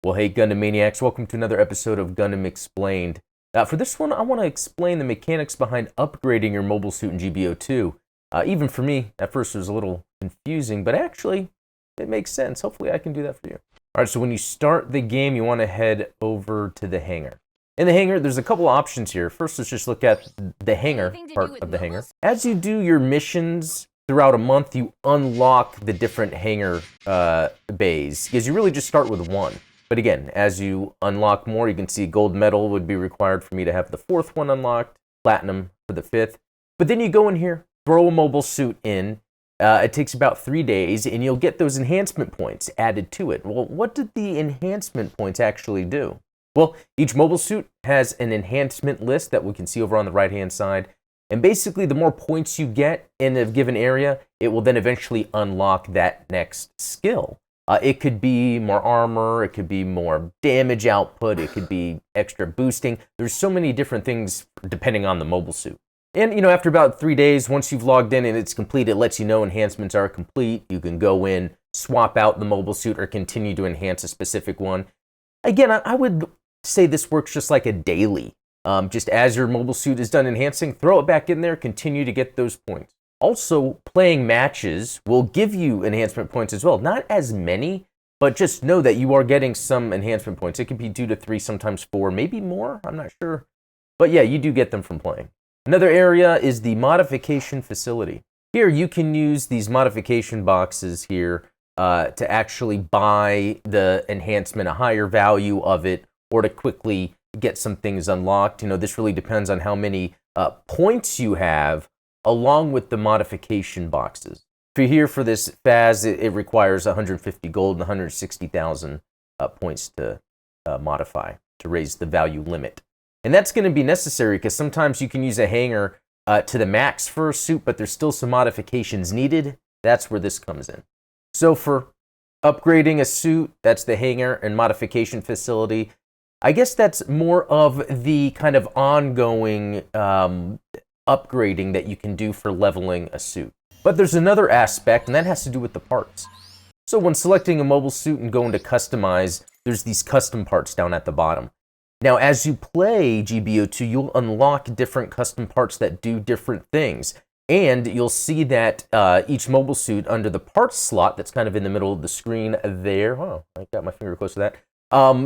Well, hey, Gundam Maniacs, welcome to another episode of Gundam Explained. For this one, I want to explain the mechanics behind upgrading your mobile suit in GBO2. Even for me, at first it was a little confusing, but actually, it makes sense. Hopefully I can do that for you. Alright, so when you start the game, you want to head over to the hangar. In the hangar, there's a couple options here. First, let's just look at the hangar part of the hangar. As you do your missions throughout a month, you unlock the different hangar bays, because you really just start with one. But again, as you unlock more, you can see gold medal would be required for me to have the fourth one unlocked, platinum for the fifth. But then you go in here, throw a mobile suit in. It takes about 3 days, and you'll get those enhancement points added to it. Well, what did the enhancement points actually do? Well, each mobile suit has an enhancement list that we can see over on the right-hand side. And basically, the more points you get in a given area, it will then eventually unlock that next skill. It could be more armor, it could be more damage output, it could be extra boosting. There's so many different things depending on the mobile suit. And, after about 3 days, once you've logged in and it's complete, it lets you know enhancements are complete. You can go in, swap out the mobile suit, or continue to enhance a specific one. Again, I would say this works just like a daily. Just as your mobile suit is done enhancing, throw it back in there, continue to get those points. Also, playing matches will give you enhancement points as well. Not as many, but just know that you are getting some enhancement points. It could be 2 to 3, sometimes 4, maybe more, I'm not sure. But yeah, you do get them from playing. Another area is the modification facility. Here you can use these modification boxes here to actually buy the enhancement, a higher value of it, or to quickly get some things unlocked. This really depends on how many points you have along with the modification boxes. For here, for this FAS, it requires 150 gold and 160,000 points to modify, to raise the value limit. And that's going to be necessary because sometimes you can use a hangar to the max for a suit, but there's still some modifications needed. That's where this comes in. So for upgrading a suit, that's the hangar and modification facility. I guess that's more of the kind of ongoing upgrading that you can do for leveling a suit. But there's another aspect, and that has to do with the parts. So when selecting a mobile suit and going to customize, there's these custom parts down at the bottom. Now, as you play GBO2, you'll unlock different custom parts that do different things. And you'll see that each mobile suit under the parts slot that's kind of in the middle of the screen there. Oh, I got my finger close to that.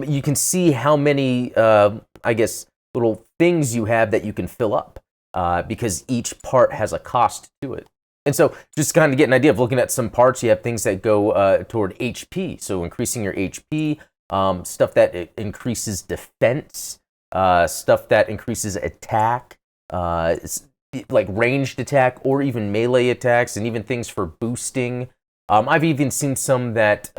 You can see how many, little things you have that you can fill up. Because each part has a cost to it. And so just kind of get an idea of looking at some parts, you have things that go toward HP, so increasing your HP, stuff that increases defense, stuff that increases attack, like ranged attack or even melee attacks, and even things for boosting. I've even seen some that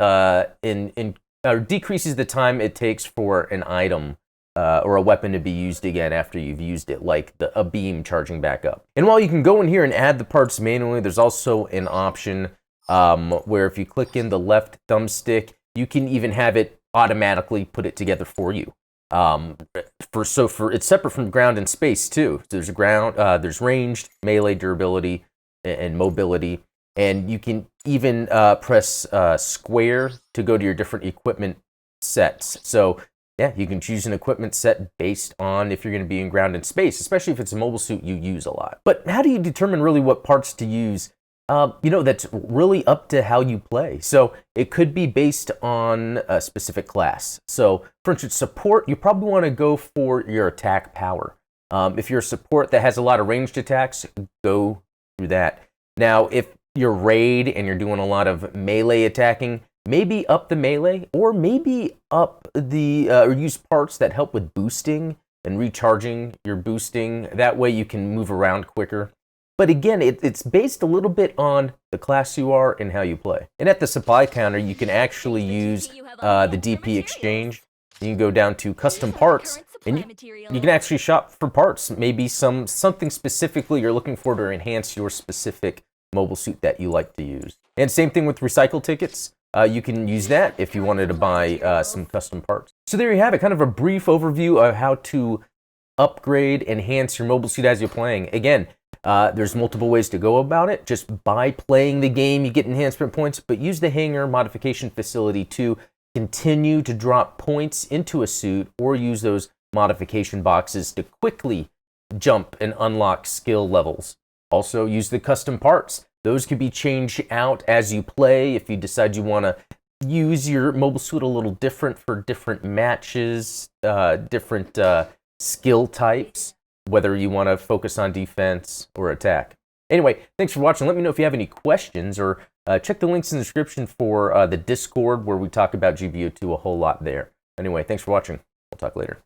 decreases the time it takes for an item or a weapon to be used again after you've used it, like a beam charging back up. And while you can go in here and add the parts manually, there's also an option where if you click in the left thumbstick, you can even have it automatically put it together for you. It's separate from ground and space too. There's ground, there's ranged, melee, durability, and mobility, and you can even press square to go to your different equipment sets. So yeah, you can choose an equipment set based on if you're going to be in ground and space, especially if it's a mobile suit you use a lot. But how do you determine really what parts to use? That's really up to how you play. So it could be based on a specific class. So for instance, support, you probably want to go for your attack power. If you're a support that has a lot of ranged attacks, go through that. Now, if you're raid and you're doing a lot of melee attacking, maybe up the melee, or maybe up or use parts that help with boosting and recharging your boosting. That way you can move around quicker. But again, it's based a little bit on the class you are and how you play. And at the supply counter, you can actually use the DP exchange. You can go down to custom parts, and you can actually shop for parts. Maybe something specifically you're looking for to enhance your specific mobile suit that you like to use. And same thing with recycle tickets. You can use that if you wanted to buy some custom parts. So there you have it, kind of a brief overview of how to upgrade, enhance your mobile suit as you're playing. Again, there's multiple ways to go about it. Just by playing the game, you get enhancement points, but use the hangar modification facility too. continue to drop points into a suit or use those modification boxes to quickly jump and unlock skill levels. Also, use the custom parts. Those can be changed out as you play if you decide you want to use your mobile suit a little different for different matches, different skill types, whether you want to focus on defense or attack. Anyway, thanks for watching. Let me know if you have any questions, or check the links in the description for the Discord where we talk about GBO2 a whole lot there. Anyway, thanks for watching. We'll talk later.